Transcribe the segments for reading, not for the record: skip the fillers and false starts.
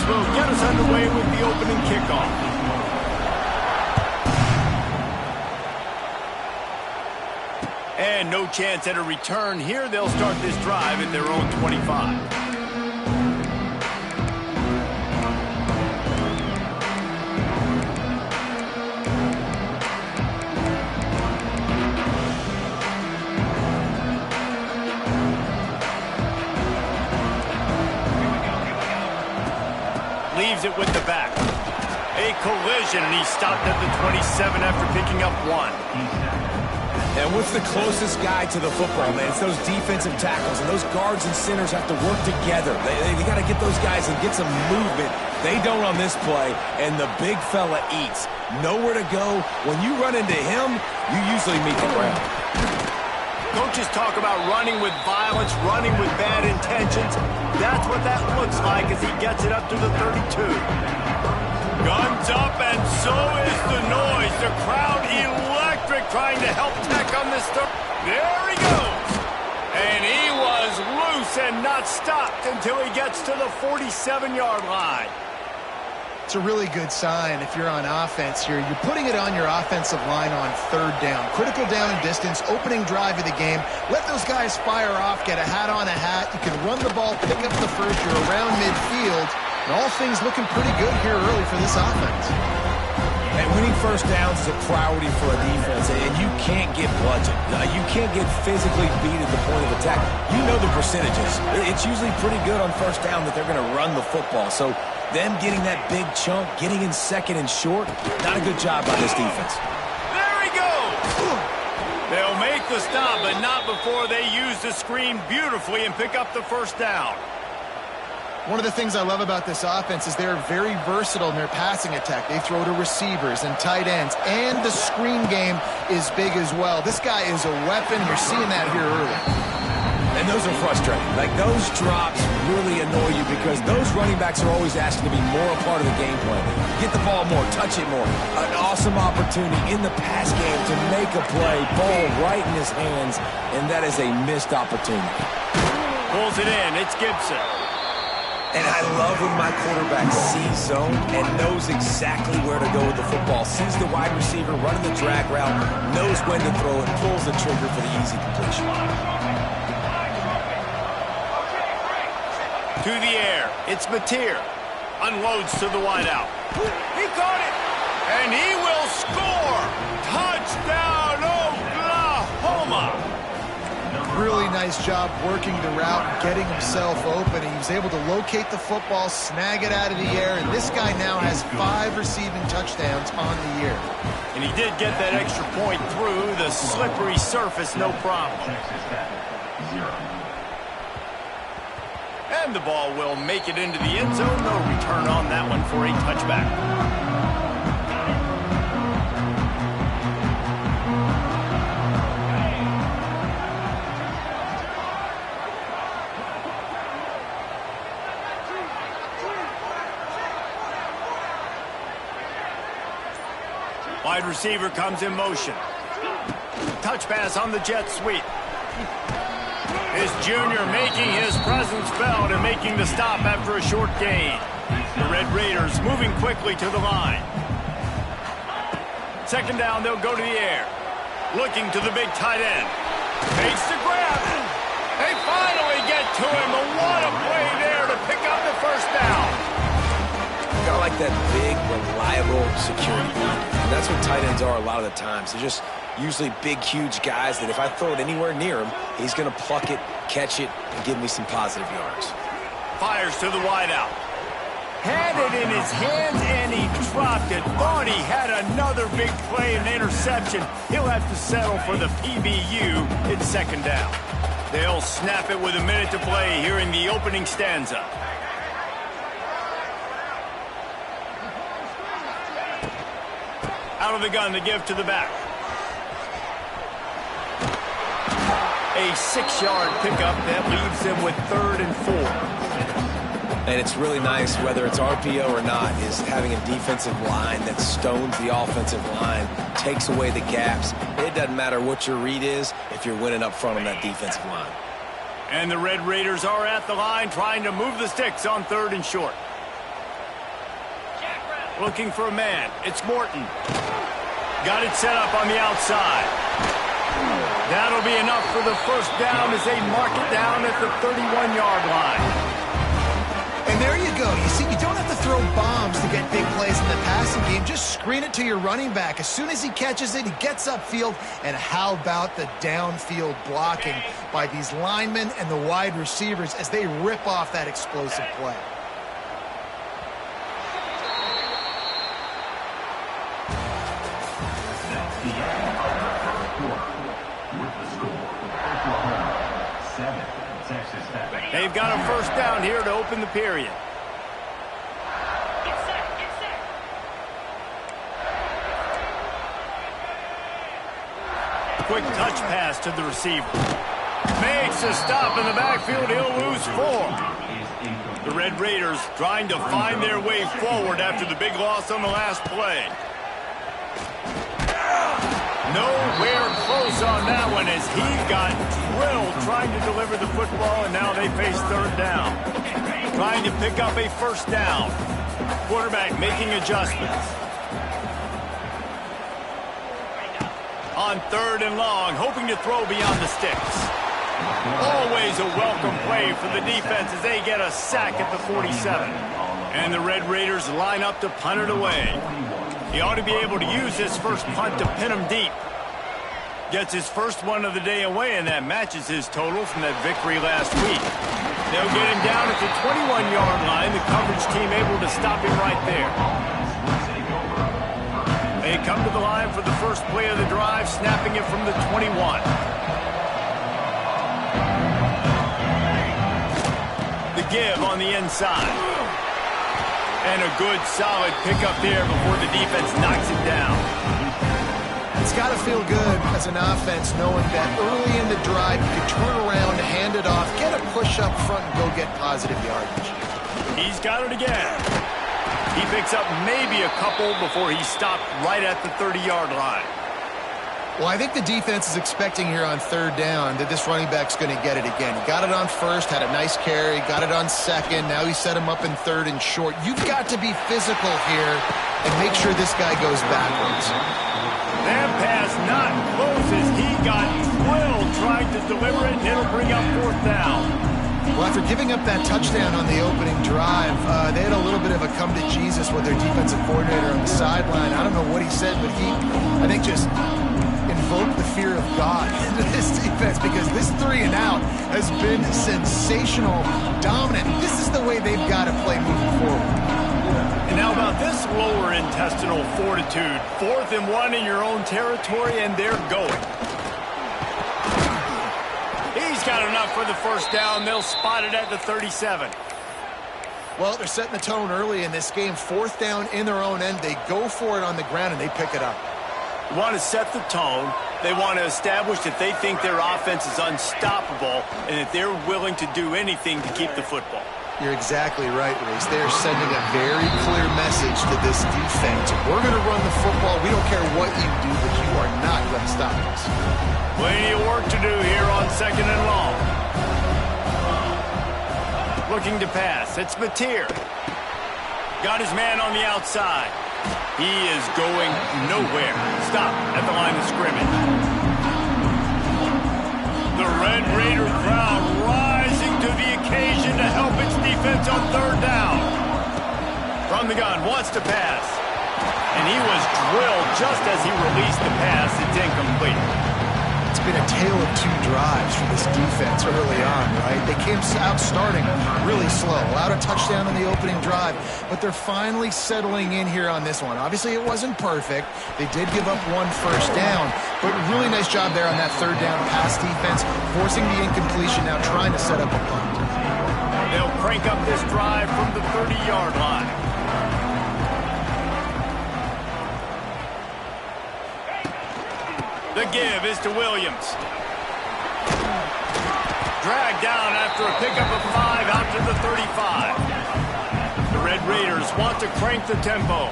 will get us underway with the opening kickoff. And no chance at a return here. They'll start this drive at their own 25. Leaves it with the back. A collision, and he stopped at the 27 after picking up one. And what's the closest guy to the football, man? It's those defensive tackles, and those guards and centers have to work together. They got to get those guys and get some movement. They don't on this play, and the big fella eats. Nowhere to go. When you run into him, you usually meet the ground. Coaches talk about running with violence, running with bad intentions. That's what that looks like as he gets it up to the 32. Guns up, and so is the noise. The crowd electric trying to help Tech on this third. There he goes. And he was loose and not stopped until he gets to the 47-yard line. It's a really good sign if you're on offense here. You're putting it on your offensive line on third down. Critical down and distance, opening drive of the game. Let those guys fire off, get a hat on a hat. You can run the ball, pick up the first. You're around midfield. And all things looking pretty good here early for this offense. And winning first downs is a priority for a defense, and you can't get bludgeoned. You can't get physically beat at the point of attack. You know the percentages. It's usually pretty good on first down that they're going to run the football. So them getting that big chunk, getting in second and short, not a good job by this defense. There he goes! They'll make the stop, but not before they use the screen beautifully and pick up the first down. One of the things I love about this offense is they're very versatile in their passing attack. They throw to receivers and tight ends, and the screen game is big as well. This guy is a weapon. You're seeing that here early. And those are frustrating. Like, those drops really annoy you because those running backs are always asking to be more a part of the game plan. Get the ball more, touch it more. An awesome opportunity in the pass game to make a play, ball right in his hands, and that is a missed opportunity. Pulls it in. It's Gibson. And I love when my quarterback sees zone and knows exactly where to go with the football. Sees the wide receiver running the drag route, knows when to throw it, pulls the trigger for the easy completion. To the air. It's Mateer. Unloads to the wideout. He caught it. And he will score. Touchdown, Oklahoma. Really nice job working the route and getting himself open. He was able to locate the football, snag it out of the air, and this guy now has 5 receiving touchdowns on the year. And he did get that extra point through the slippery surface, no problem. And the ball will make it into the end zone. No return on that one for a touchback. Wide receiver comes in motion. Touch pass on the jet sweep. His junior making his presence felt and making the stop after a short gain. The Red Raiders moving quickly to the line. Second down, they'll go to the air. Looking to the big tight end. Takes the grab. They finally get to him. But what a play there to pick up the first down. I like that big, reliable security blanket. And that's what tight ends are a lot of the times. They're just usually big, huge guys that if I throw it anywhere near him, he's going to pluck it, catch it, and give me some positive yards. Fires to the wideout. Had it in his hands, and he dropped it. Thought he had another big play and interception. He'll have to settle for the PBU. It's second down. They'll snap it with a minute to play here in the opening stanza. Out of the gun to give to the back. A 6-yard pickup that leaves them with 3rd and 4. And it's really nice, whether it's RPO or not, is having a defensive line that stones the offensive line, takes away the gaps. It doesn't matter what your read is if you're winning up front on that defensive line. And the Red Raiders are at the line trying to move the sticks on 3rd and short. Looking for a man. It's Morton. Got it set up on the outside. That'll be enough for the first down as they mark it down at the 31-yard line. And there you go. You see, you don't have to throw bombs to get big plays in the passing game. Just screen it to your running back. As soon as he catches it, he gets upfield. And how about the downfield blocking by these linemen and the wide receivers as they rip off that explosive play? They've got a first down here to open the period. Quick touch pass to the receiver. Makes a stop in the backfield. He'll lose 4. The Red Raiders trying to find their way forward after the big loss on the last play. Nowhere close on that one as he got drilled trying to deliver the football, and now they face third down. Trying to pick up a first down. Quarterback making adjustments. On third and long, hoping to throw beyond the sticks. Always a welcome play for the defense as they get a sack at the 47. And the Red Raiders line up to punt it away. He ought to be able to use this first punt to pin him deep. Gets his first one of the day away, and that matches his total from that victory last week. They'll get him down at the 21-yard line. The coverage team able to stop him right there. They come to the line for the first play of the drive, snapping it from the 21. The give on the inside. And a good, solid pickup there before the defense knocks it down. It's got to feel good as an offense knowing that early in the drive you can turn around, hand it off, get a push up front, and go get positive yardage. He's got it again. He picks up maybe a couple before he stopped right at the 30-yard line. Well, I think the defense is expecting here on third down that this running back's going to get it again. He got it on first, had a nice carry, got it on second. Now he set him up in third and short. You've got to be physical here and make sure this guy goes backwards. That pass not close as he got drilled trying to deliver it, and it'll bring up fourth down. Well, after giving up that touchdown on the opening drive, they had a little bit of a come to Jesus with their defensive coordinator on the sideline. I don't know what he said, but he, I think, just invoke the fear of God into this defense because this 3 and out has been sensational, dominant. This is the way they've got to play moving forward. And now about this lower intestinal fortitude. 4th and 1 in your own territory, and they're going. He's got enough for the first down. They'll spot it at the 37. Well, they're setting the tone early in this game. 4th down in their own end. They go for it on the ground, and they pick it up. They want to set the tone. They want to establish that they think their offense is unstoppable and that they're willing to do anything to keep the football. You're exactly right, Reese. They're sending a very clear message to this defense. We're going to run the football. We don't care what you do, but you are not going to stop us. Plenty of work to do here on second and long. Looking to pass. It's Mateer. Got his man on the outside. He is going nowhere. Stop at the line of scrimmage. The Red Raider crowd rising to the occasion to help its defense on third down. From the gun, wants to pass. And he was drilled just as he released the pass. It's incomplete. It's been a tale of 2 drives for this defense early on, right? They came out starting really slow, allowed a touchdown on the opening drive, but they're finally settling in here on this one. Obviously, it wasn't perfect. They did give up 1 first down, but really nice job there on that third down pass defense, forcing the incompletion, now trying to set up a punt. They'll crank up this drive from the 30-yard line. The give is to Williams. Dragged down after a pickup of 5 out to the 35. The Red Raiders want to crank the tempo.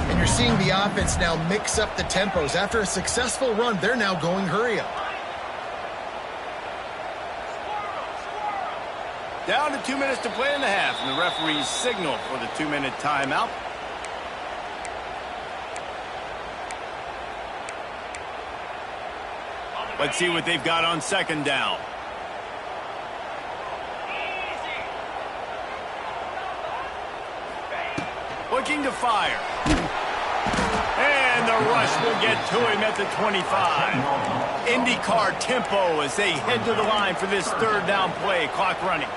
And you're seeing the offense now mix up the tempos. After a successful run, they're now going hurry up. Down to 2 minutes to play in the half, and the referees signal for the 2-minute timeout. Let's see what they've got on second down. Looking to fire. And the rush will get to him at the 25. IndyCar tempo as they head to the line for this third down play. Clock running.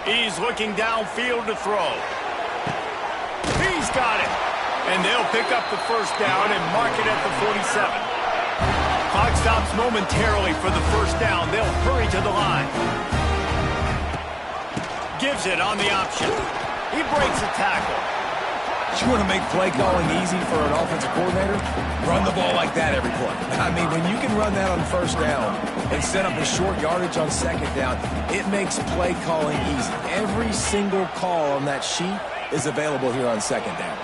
He's looking downfield to throw. He's got it. And they'll pick up the first down and mark it at the 47. Clock stops momentarily for the first down. They'll hurry to the line. Gives it on the option. He breaks a tackle. You want to make play calling easy for an offensive coordinator? Run the ball like that every play. I mean, when you can run that on first down and set up a short yardage on second down, it makes play calling easy. Every single call on that sheet is available here on second down.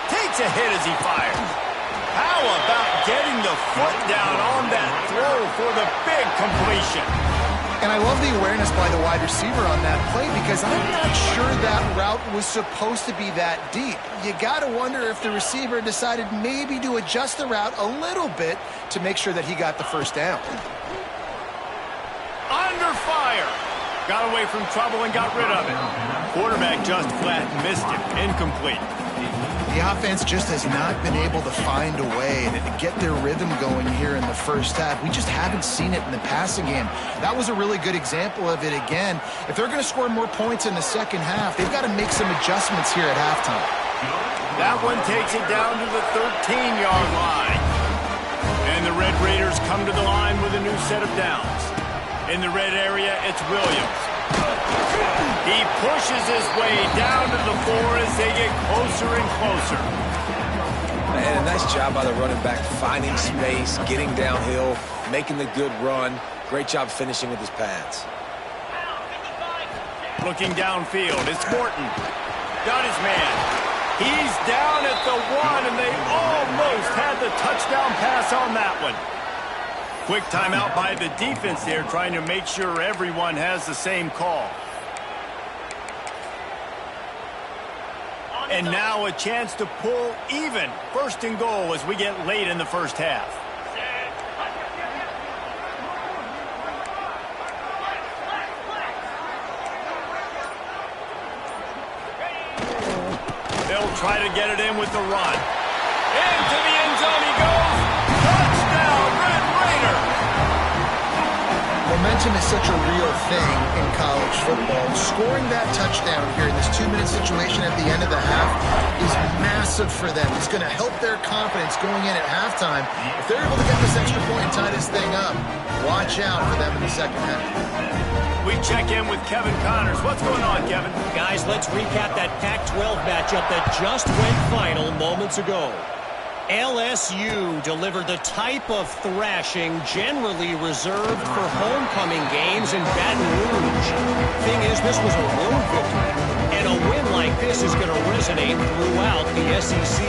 Takes a hit as he fires. How about getting the foot down on that throw for the big completion? And I love the awareness by the wide receiver on that play because I'm not sure that route was supposed to be that deep. You got to wonder if the receiver decided maybe to adjust the route a little bit to make sure that he got the first down. Under fire. Got away from trouble and got rid of it. Quarterback just flat missed him. Incomplete. The offense just has not been able to find a way to get their rhythm going here in the first half. We just haven't seen it in the passing game. That was a really good example of it again. If they're going to score more points in the second half, they've got to make some adjustments here at halftime. That one takes it down to the 13-yard line. And the Red Raiders come to the line with a new set of downs. In the red area, it's Williams. He pushes his way down to the 4 as they get closer and closer. Man, nice job by the running back, finding space, getting downhill, making the good run. Great job finishing with his pads. Looking downfield, it's Morton. Got his man. He's down at the 1, and they almost had the touchdown pass on that one. Quick timeout by the defense there, trying to make sure everyone has the same call. And now a chance to pull even. First and goal as we get late in the first half. They'll try to get it in with the run. Into the end zone he goes. Touchdown, Red Raider! Momentum is such a real thing in college football. Scoring that touchdown here in this 2-minute situation at the end of the half is massive for them. It's going to help their confidence going in at halftime. If they're able to get this extra point and tie this thing up, watch out for them in the second half. We check in with Kevin Connors. What's going on, Kevin? Guys, let's recap that Pac-12 matchup that just went final moments ago. LSU delivered the type of thrashing generally reserved for homecoming games in Baton Rouge. Thing is, this was a road victory, and a win like this is going to resonate throughout the SEC.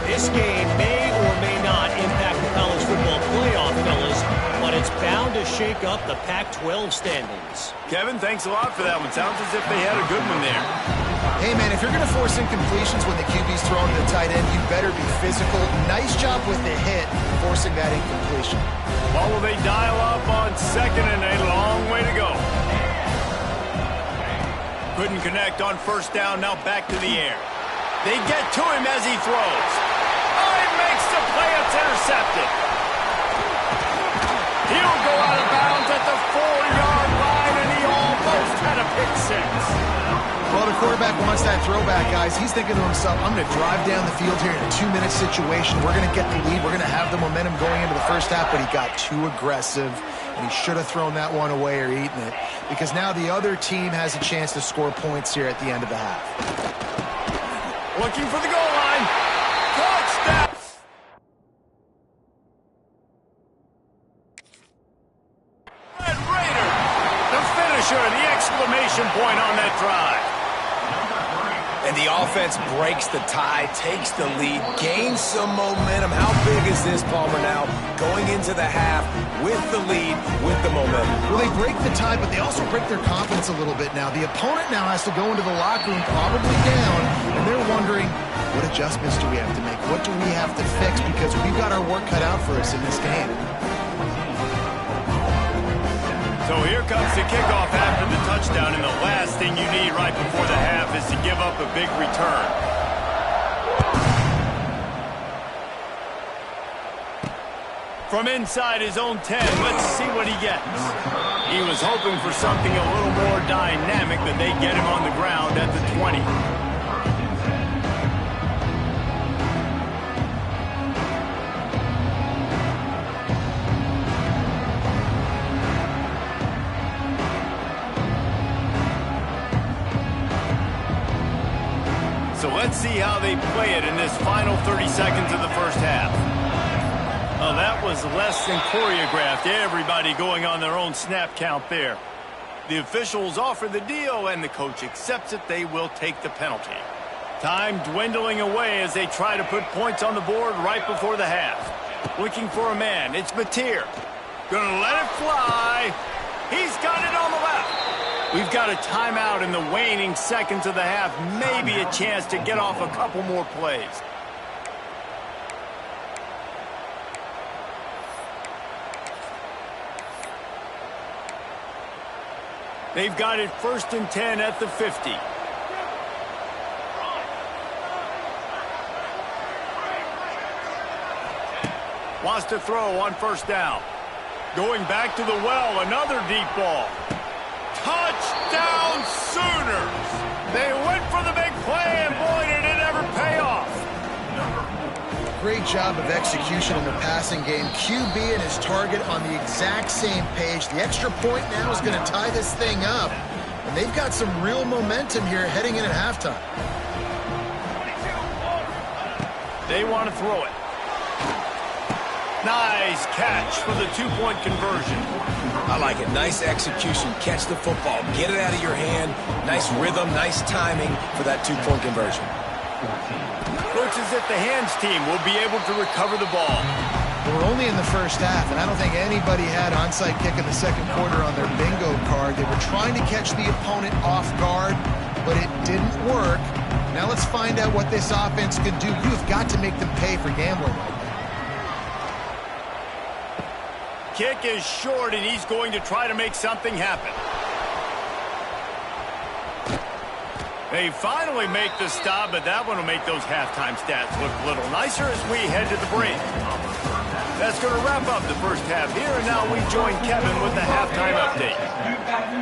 This game may or may not impact the college football playoff, fellas, but it's bound to shake up the Pac-12 standings. Kevin, thanks a lot for that one. Sounds as if they had a good one there. Hey, man, if you're going to force incompletions when the QB's throwing to the tight end, you better be physical. Nice job with the hit, forcing that incompletion. Well, will they dial up on second and a long way to go? Couldn't connect on first down, now back to the air. They get to him as he throws. Oh, he makes the play, it's intercepted. He'll go out of bounds at the 4-yard line, and he almost had a pick six. Well, the quarterback wants that throwback, guys. He's thinking to himself, I'm going to drive down the field here in a 2-minute situation. We're going to get the lead. We're going to have the momentum going into the first half, but he got too aggressive, and he should have thrown that one away or eaten it, because now the other team has a chance to score points here at the end of the half. Looking for the goal line. Touchdown! Red Raider, the finisher, the exclamation point on that drive. And the offense breaks the tie, takes the lead, gains some momentum. How big is this, Palmer, now? Going into the half with the lead, with the momentum. Well, they break the tie, but they also break their confidence a little bit now. The opponent now has to go into the locker room probably down, and they're wondering, what adjustments do we have to make? What do we have to fix? Because we've got our work cut out for us in this game. So here comes the kickoff after the touchdown, and the last thing you need right before the half is to give up a big return. From inside his own 10, let's see what he gets. He was hoping for something a little more dynamic, that they get him on the ground at the 20. So let's see how they play it in this final 30 seconds of the first half. Oh, that was less than choreographed. Everybody going on their own snap count there. The officials offer the deal, and the coach accepts it. They will take the penalty. Time dwindling away as they try to put points on the board right before the half. Looking for a man. It's Mateer. Gonna let it fly. He's got it on the left. We've got a timeout in the waning seconds of the half. Maybe a chance to get off a couple more plays. They've got it 1st and 10 at the 50. Wants to throw on 1st down. Going back to the well, another deep ball. Touchdown Sooners! They went for the big play, and boy, did it ever pay off. Great job of execution in the passing game. QB and his target on the exact same page. The extra point now is going to tie this thing up. And they've got some real momentum here heading in at halftime. They want to throw it. Nice catch for the 2-point conversion. I like it. Nice execution. Catch the football. Get it out of your hand. Nice rhythm, nice timing for that 2-point conversion. Looks as if the hands team will be able to recover the ball. We're only in the first half, and I don't think anybody had onside kick in the second quarter on their bingo card. They were trying to catch the opponent off guard, but it didn't work. Now let's find out what this offense could do. You've got to make them pay for gambling. Kick is short, and he's going to try to make something happen. They finally make the stop, but that one will make those halftime stats look a little nicer as we head to the break. That's going to wrap up the first half here, and now we join Kevin with the halftime update.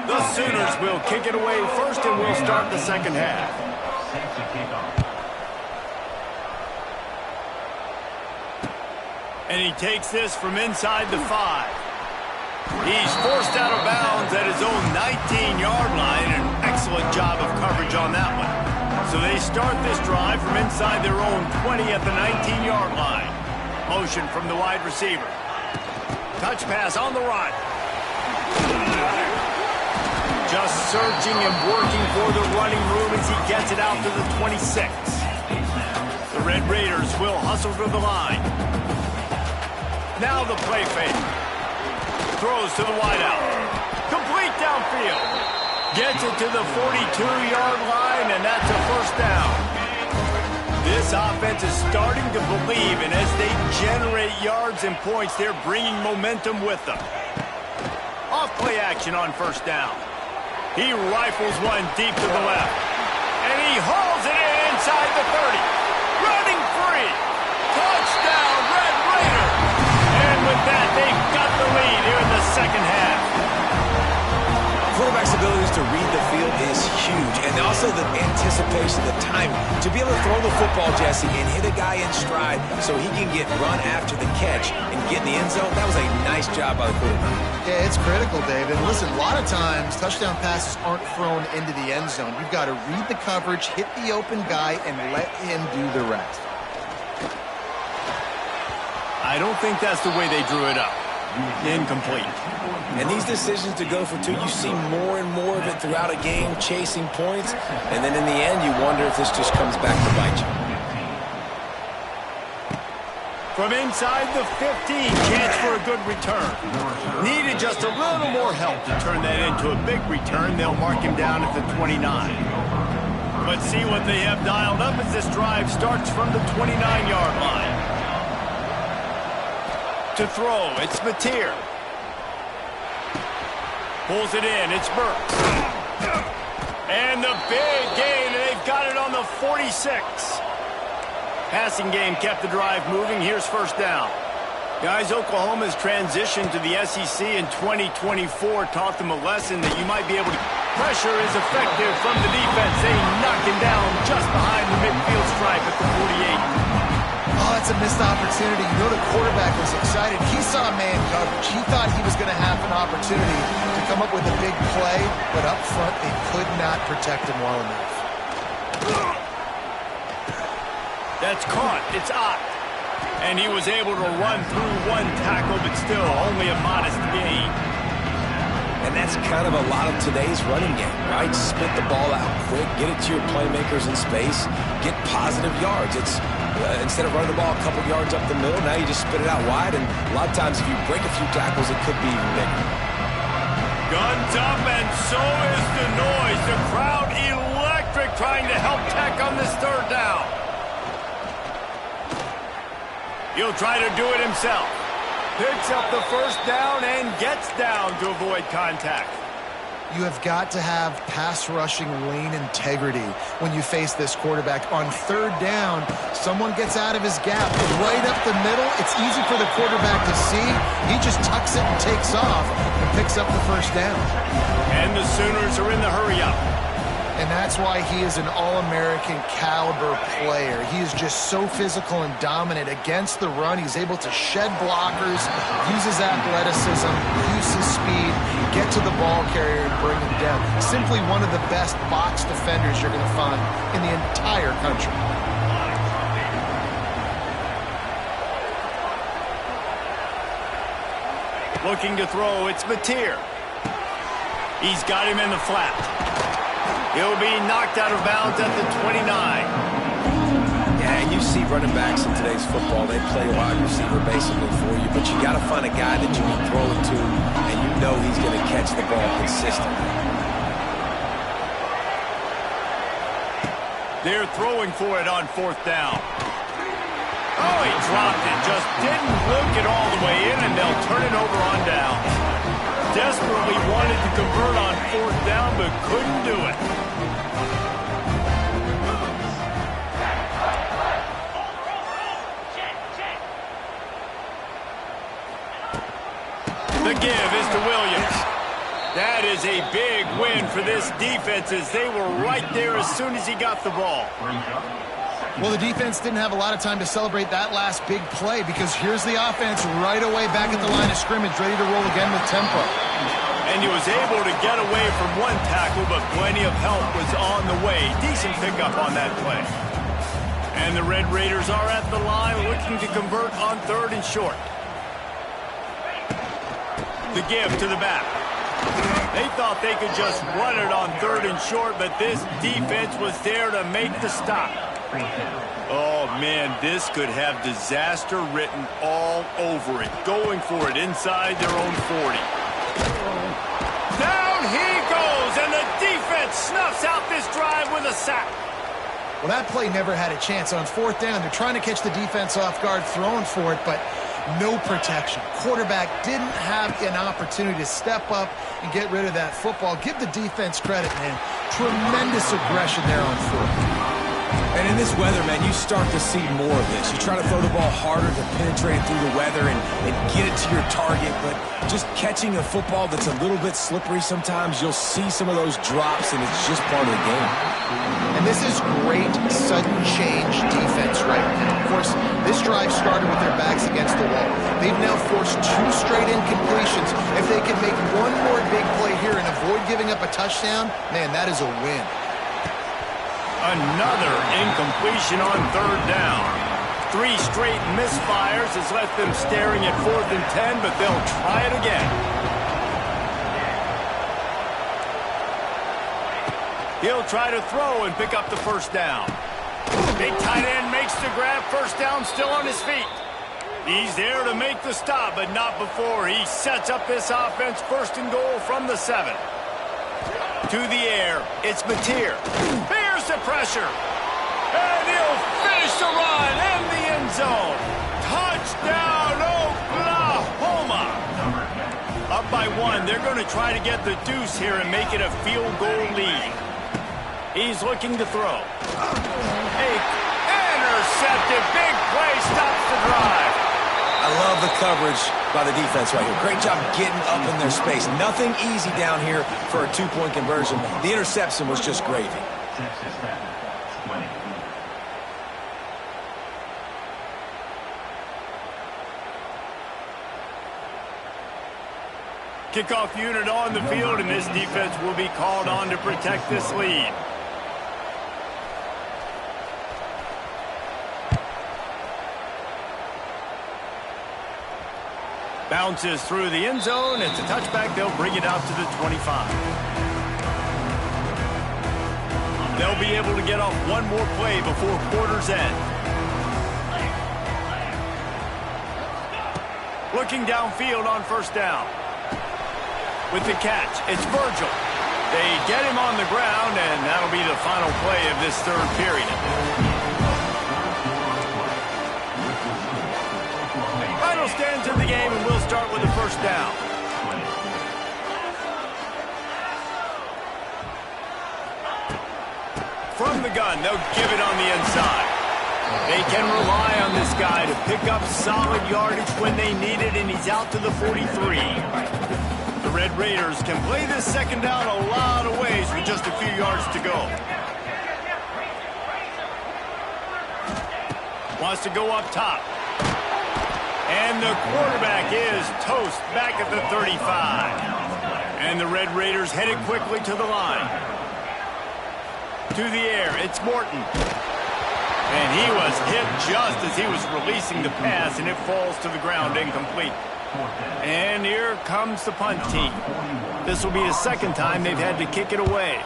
The Sooners will kick it away first, and we'll start the second half. And he takes this from inside the 5. He's forced out of bounds at his own 19-yard line. An excellent job of coverage on that one. So they start this drive from inside their own 20 at the 19-yard line. Motion from the wide receiver. Touch pass on the run. Just searching and working for the running room as he gets it out to the 26. The Red Raiders will hustle to the line. Now the play fake. Throws to the wideout. Complete downfield. Gets it to the 42-yard line, and that's a 1st down. This offense is starting to believe, and as they generate yards and points, they're bringing momentum with them. Off play action on 1st down. He rifles one deep to the left. And he hauls it in inside the 30. Running free. Touchdown, Red Raiders. And with that, they've got the lead here in the second half. Quarterback's abilities to read the field is huge, and also the anticipation, the timing. To be able to throw the football, Jesse, and hit a guy in stride so he can get run after the catch and get in the end zone, that was a nice job by the quarterback. Yeah, it's critical, David. Listen, a lot of times, touchdown passes aren't thrown into the end zone. You've got to read the coverage, hit the open guy, and let him do the rest. I don't think that's the way they drew it up. Incomplete. And these decisions to go for two, you see more and more of it throughout a game, chasing points. And then in the end, you wonder if this just comes back to bite you. From inside the 15, chance for a good return. Needed just a little more help to turn that into a big return. They'll mark him down at the 29. Let's see what they have dialed up as this drive starts from the 29-yard line. To throw, it's Mateer. Pulls it in, it's Burks. And the big gain, and they've got it on the 46. Passing game kept the drive moving. Here's first down. Guys, Oklahoma's transition to the SEC in 2024 taught them a lesson that you might be able to... Pressure is effective from the defense. They knock him down just behind the midfield stripe at the 48. Oh, that's a missed opportunity. You know the quarterback was excited. He saw man coverage. He thought he was going to have an opportunity to come up with a big play, but up front they could not protect him well enough. That's caught. It's Ott. And he was able to run through one tackle, but still only a modest gain. And that's kind of a lot of today's running game, right? Spit the ball out quick, get it to your playmakers in space, get positive yards. It's instead of running the ball a couple yards up the middle, now you just spit it out wide, and a lot of times if you break a few tackles, it could be even bigger. Guns up, and so is the noise. The crowd electric trying to help Tech on this third down. He'll try to do it himself. Picks up the first down and gets down to avoid contact. You have got to have pass rushing lane integrity when you face this quarterback. On third down, someone gets out of his gap right up the middle. It's easy for the quarterback to see. He just tucks it and takes off and picks up the first down. And the Sooners are in the hurry-up. And that's why he is an all-American caliber player. He is just so physical and dominant against the run. He's able to shed blockers, use his athleticism, use his speed, get to the ball carrier and bring him down. Simply one of the best box defenders you're going to find in the entire country. Looking to throw, it's Mateer. He's got him in the flat. He'll be knocked out of bounds at the 29. Yeah, and you see running backs in today's football, they play wide receiver basically for you, but you got to find a guy that you can throw it to, and you know he's going to catch the ball consistently. They're throwing for it on fourth down. Oh, he dropped it. Just didn't look it all the way in, and they'll turn it over on down. Desperately wanted to convert on fourth down, but couldn't do it. The give is to Williams. That is a big win for this defense as they were right there as soon as he got the ball. Well, the defense didn't have a lot of time to celebrate that last big play because here's the offense right away back at the line of scrimmage, ready to roll again with tempo. And he was able to get away from one tackle, but plenty of help was on the way. Decent pickup on that play. And the Red Raiders are at the line looking to convert on third and short. The give to the back. They thought they could just run it on third and short, but this defense was there to make the stop. Oh, man, this could have disaster written all over it. Going for it inside their own 40. Down he goes, and the defense snuffs out this drive with a sack. Well, that play never had a chance. On fourth down, they're trying to catch the defense off guard, throwing for it, but no protection. Quarterback didn't have an opportunity to step up and get rid of that football. Give the defense credit, man. Tremendous aggression there on fourth. And in this weather, man, you start to see more of this. You try to throw the ball harder to penetrate through the weather and get it to your target, but just catching a football that's a little bit slippery sometimes, you'll see some of those drops, and it's just part of the game. And this is great sudden change defense right now. Of course, this drive started with their backs against the wall. They've now forced 2 straight incompletions. If they can make one more big play here and avoid giving up a touchdown, man, that is a win. Another incompletion on third down. 3 straight misfires has left them staring at 4th and 10, but they'll try it again. He'll try to throw and pick up the first down. Big tight end makes the grab. First down, still on his feet. He's there to make the stop, but not before he sets up this offense. 1st and goal from the 7. To the air, it's Mateer. Here's the pressure. And he'll finish the run in the end zone. Touchdown, Oklahoma. Up by 1. They're going to try to get the deuce here and make it a field goal lead. He's looking to throw. Intercepted. Big play stops the drive. I love the coverage by the defense right here. Great job getting up in their space. Nothing easy down here for a 2-point conversion. The interception was just gravy. Kickoff unit on the field, and this defense will be called on to protect this lead. Bounces through the end zone. It's a touchback. They'll bring it out to the 25. They'll be able to get off one more play before quarter's end. Looking downfield on 1st down. With the catch, it's Virgil. They get him on the ground, and that'll be the final play of this 3rd period. Final stands in the game, and we'll start with the 1st down. From the gun, they'll give it on the inside. They can rely on this guy to pick up solid yardage when they need it, and he's out to the 43. The Red Raiders can play this 2nd down a lot of ways with just a few yards to go. Wants to go up top. And the quarterback is toast back at the 35. And the Red Raiders headed quickly to the line. To the air, it's Morton. And he was hit just as he was releasing the pass, and it falls to the ground incomplete. And here comes the punt team. This will be the 2nd time they've had to kick it away.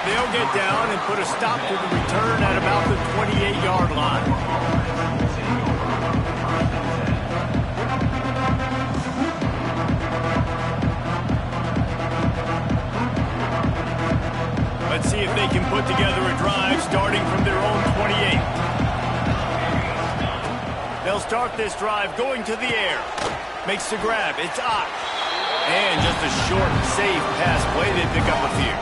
They'll get down and put a stop to the return at about the 28-yard line. Let's see if they can put together a drive starting from their own 28. They'll start this drive going to the air. Makes the grab. It's Ncaa. And just a short, safe pass play. They pick up a few.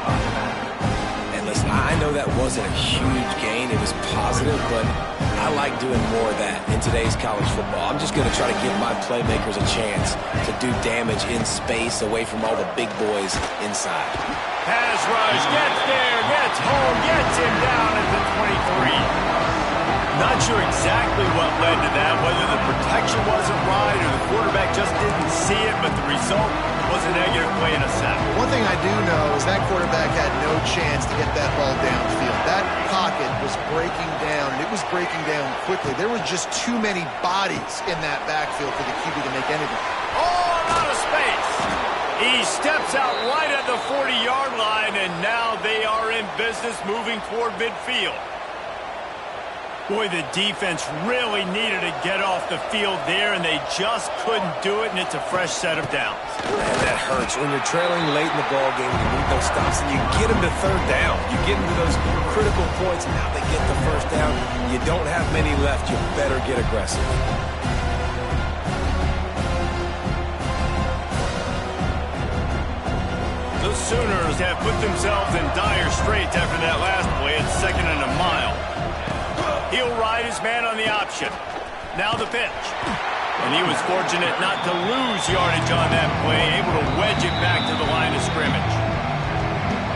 And listen, I know that wasn't a huge gain. It was positive, but I like doing more of that in today's college football. I'm just going to try to give my playmakers a chance to do damage in space away from all the big boys inside. Pass rush, gets there, gets home, gets him down at the 23. Not sure exactly what led to that, whether the protection wasn't right or the quarterback just didn't see it, but the result was a negative play and a sack. One thing I do know is that quarterback had no chance to get that ball downfield. That pocket was breaking down, and it was breaking down quickly. There were just too many bodies in that backfield for the QB to make anything. Oh, out of space. He steps out right at the 40-yard line, and now they are in business moving toward midfield. Boy, the defense really needed to get off the field there, and they just couldn't do it, and it's a fresh set of downs. Man, that hurts. When you're trailing late in the ball game, you need those stops, and you get them to 3rd down. You get into those critical points, and now they get the 1st down. You don't have many left. You better get aggressive. The Sooners have put themselves in dire straits after that last play. It's 2nd and a mile. He'll ride his man on the option. Now the pitch. And he was fortunate not to lose yardage on that play, able to wedge it back to the line of scrimmage.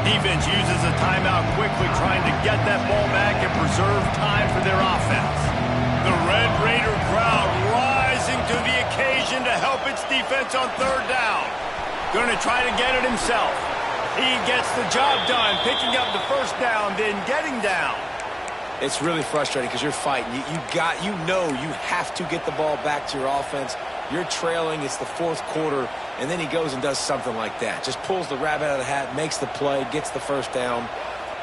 Defense uses a timeout quickly, trying to get that ball back and preserve time for their offense. The Red Raider crowd rising to the occasion to help its defense on 3rd down. Going to try to get it himself. He gets the job done, picking up the first down, then getting down. It's really frustrating because you're fighting. You know you have to get the ball back to your offense. You're trailing. It's the fourth quarter, and then he goes and does something like that. Just pulls the rabbit out of the hat, makes the play, gets the first down.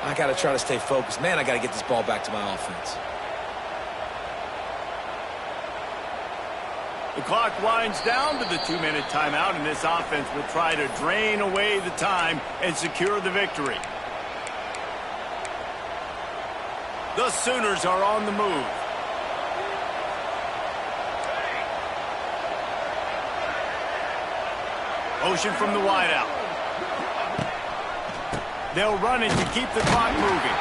I got to try to stay focused. Man, I got to get this ball back to my offense. The clock winds down to the 2-minute timeout, and this offense will try to drain away the time and secure the victory. The Sooners are on the move. Motion from the wideout. They'll run it to keep the clock moving.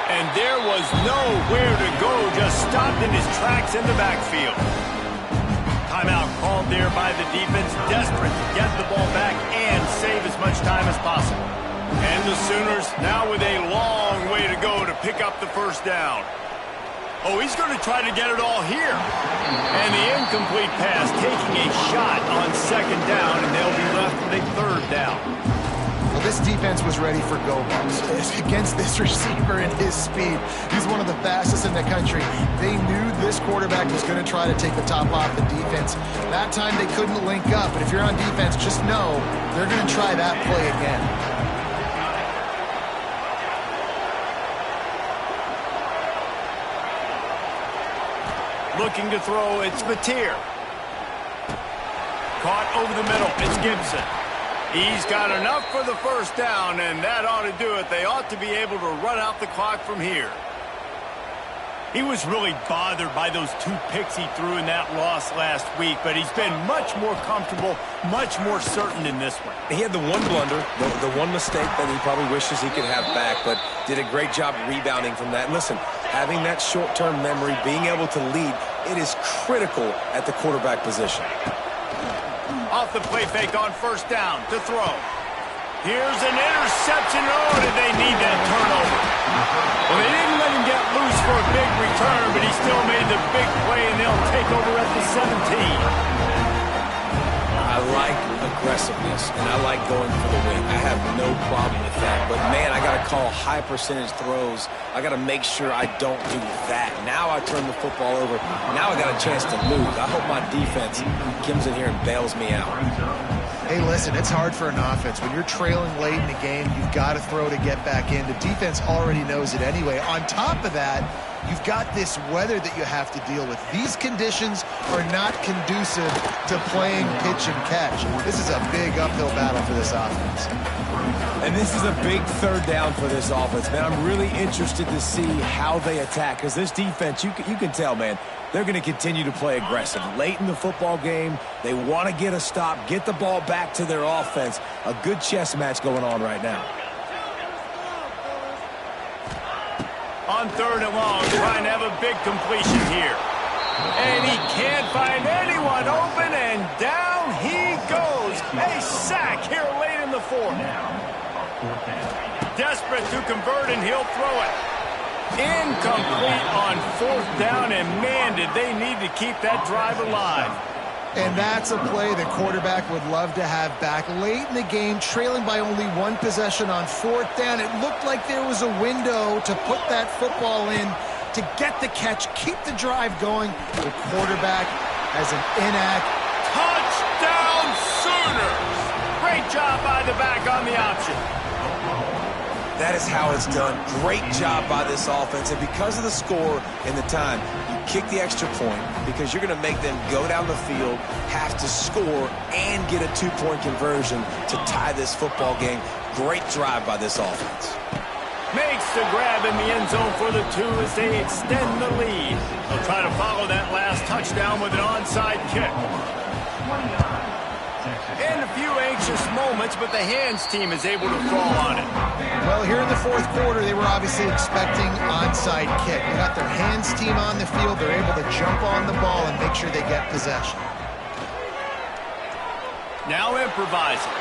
And there was nowhere to go, just stopped in his tracks in the backfield. Timeout called there by the defense, desperate to get the ball back and save as much time as possible. And the Sooners now with a long way to go to pick up the first down. Oh, he's going to try to get it all here. And the incomplete pass taking a shot on second down, and they'll be left with a third down. Well, this defense was ready for go-balls against this receiver and his speed. He's one of the fastest in the country. They knew this quarterback was going to try to take the top off the defense. That time they couldn't link up, but if you're on defense, just know they're going to try that play again. Looking to throw, it's Mateer. Caught over the middle, it's Gibson. He's got enough for the first down, and that ought to do it. They ought to be able to run out the clock from here. He was really bothered by those 2 picks he threw in that loss last week, but he's been much more comfortable, much more certain in this one. He had the one blunder, the one mistake that he probably wishes he could have back, but did a great job rebounding from that. And listen, having that short-term memory, being able to lead, it is critical at the quarterback position. Off the play fake on first down to throw. Here's an interception. Oh, did they need that turnover? Well, they didn't let him get loose for a big return, but he still made the big play, and they'll take over at the 17. I like aggressiveness, and I like going for the win. I have no problem with that. But, man, I got to call high-percentage throws. I got to make sure I don't do that. Now I turn the football over. Now I got a chance to lose. I hope my defense comes in here and bails me out. Hey, listen, it's hard for an offense. When you're trailing late in the game, you've got to throw to get back in. The defense already knows it anyway. On top of that, you've got this weather that you have to deal with. These conditions are not conducive to playing pitch and catch. This is a big uphill battle for this offense. And this is a big third down for this offense, man. I'm really interested to see how they attack, because this defense, you can tell, man, they're going to continue to play aggressive. Late in the football game, they want to get a stop, get the ball back to their offense. A good chess match going on right now. On third and long, trying to have a big completion here. And he can't find anyone open, and down he goes. A sack here late in the fourth. Desperate to convert, and he'll throw it. Incomplete on fourth down, and man, did they need to keep that drive alive. And that's a play the quarterback would love to have back. Late in the game, trailing by only 1 possession on fourth down, it looked like there was a window to put that football in, to get the catch, keep the drive going. The quarterback has an inact. Touchdown Sooners! Great job by the back on the option. That is how it's done. Great job by this offense. And because of the score and the time, you kick the extra point because you're going to make them go down the field, have to score, and get a 2-point conversion to tie this football game. Great drive by this offense. Makes the grab in the end zone for the 2 as they extend the lead. They'll try to follow that last touchdown with an onside kick. And a few anxious moments, but the hands team is able to fall on it. Well, here in the fourth quarter, they were obviously expecting onside kick. They got their hands team on the field. They're able to jump on the ball and make sure they get possession. Now improvising.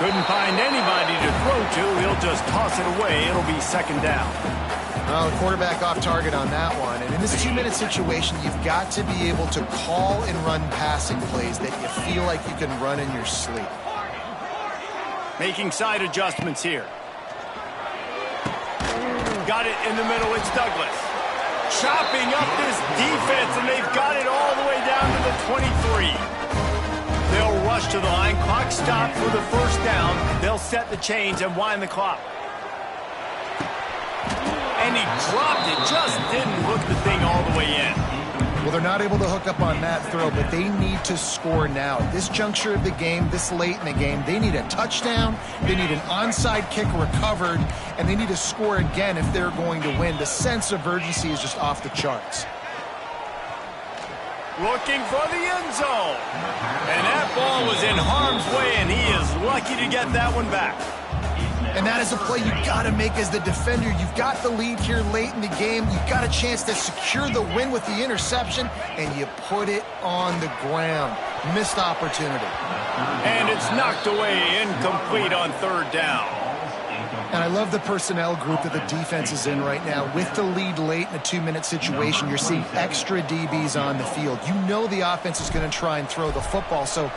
Couldn't find anybody to throw to. He'll just toss it away. It'll be second down. Well, the quarterback off target on that one. And in this 2-minute situation, you've got to be able to call and run passing plays that you feel like you can run in your sleep. Making side adjustments here. Got it in the middle. It's Douglas. Chopping up this defense, and they've got it all the way down to the 23. They'll rush to the line. Clock stopped for the first down. They'll set the chains and wind the clock. And he dropped it. Just didn't hook the thing all the way in. Well, they're not able to hook up on that throw, but they need to score now. At this juncture of the game, this late in the game, they need a touchdown, they need an onside kick recovered, and they need to score again if they're going to win. The sense of urgency is just off the charts. Looking for the end zone. And that ball was in harm's way, and he is lucky to get that one back. And that is a play you got to make as the defender. You've got the lead here late in the game. You've got a chance to secure the win with the interception, and you put it on the ground. Missed opportunity. And it's knocked away, incomplete on third down. And I love the personnel group that the defense is in right now. With the lead late in a 2-minute situation, you're seeing extra DBs on the field. You know the offense is going to try and throw the football. So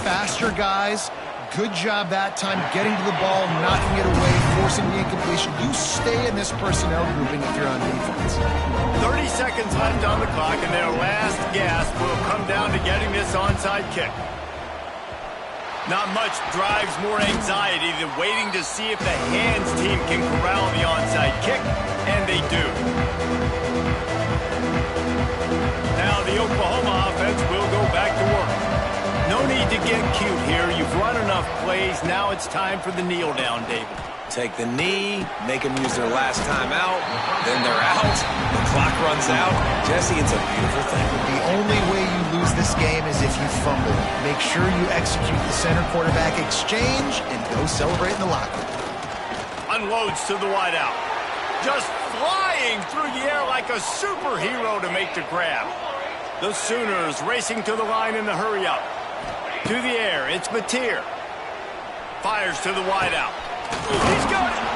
faster guys, good job that time getting to the ball, knocking it away, forcing the incompletion. You stay in this personnel grouping if you're on defense. 30 seconds left on the clock, and their last gasp will come down to getting this onside kick. Not much drives more anxiety than waiting to see if the hands team can corral the onside kick, and they do. Now the Oklahoma offense will go back to work. No need to get cute here. You've run enough plays. Now it's time for the kneel down, David. Take the knee, make them use their last time out, then they're out, the clock runs out. Jesse, it's a beautiful thing. The only way you lose this game is if you fumble. Make sure you execute the center quarterback exchange and go celebrate in the locker room. Unloads to the wideout. Just flying through the air like a superhero to make the grab. The Sooners racing to the line in the hurry-up. To the air, it's Mateer. Fires to the wideout. He's got it.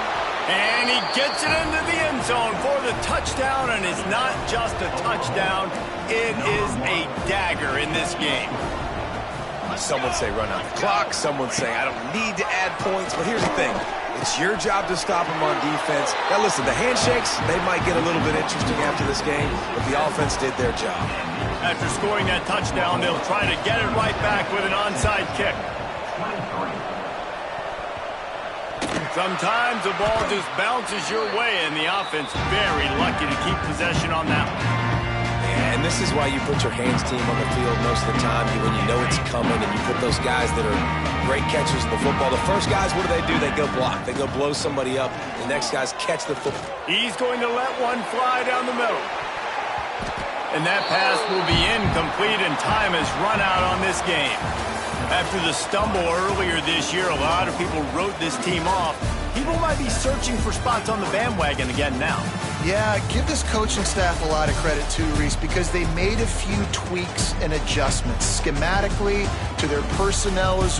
And he gets it into the end zone for the touchdown, and it's not just a touchdown, it is a dagger in this game. Some would say run out the clock, some would say I don't need to add points, but here's the thing. It's your job to stop them on defense. Now listen, the handshakes, they might get a little bit interesting after this game, but the offense did their job. After scoring that touchdown, they'll try to get it right back with an onside kick. Sometimes the ball just bounces your way, and the offense very lucky to keep possession on that one. And this is why you put your hands team on the field most of the time when you know it's coming, and you put those guys that are great catchers of the football. The first guys, what do? They go block. They go blow somebody up. The next guys catch the football. He's going to let one fly down the middle. And that pass will be incomplete, and time has run out on this game. After the stumble earlier this year, a lot of people wrote this team off. People might be searching for spots on the bandwagon again now. Yeah, give this coaching staff a lot of credit too, Reese, because they made a few tweaks and adjustments schematically to their personnel as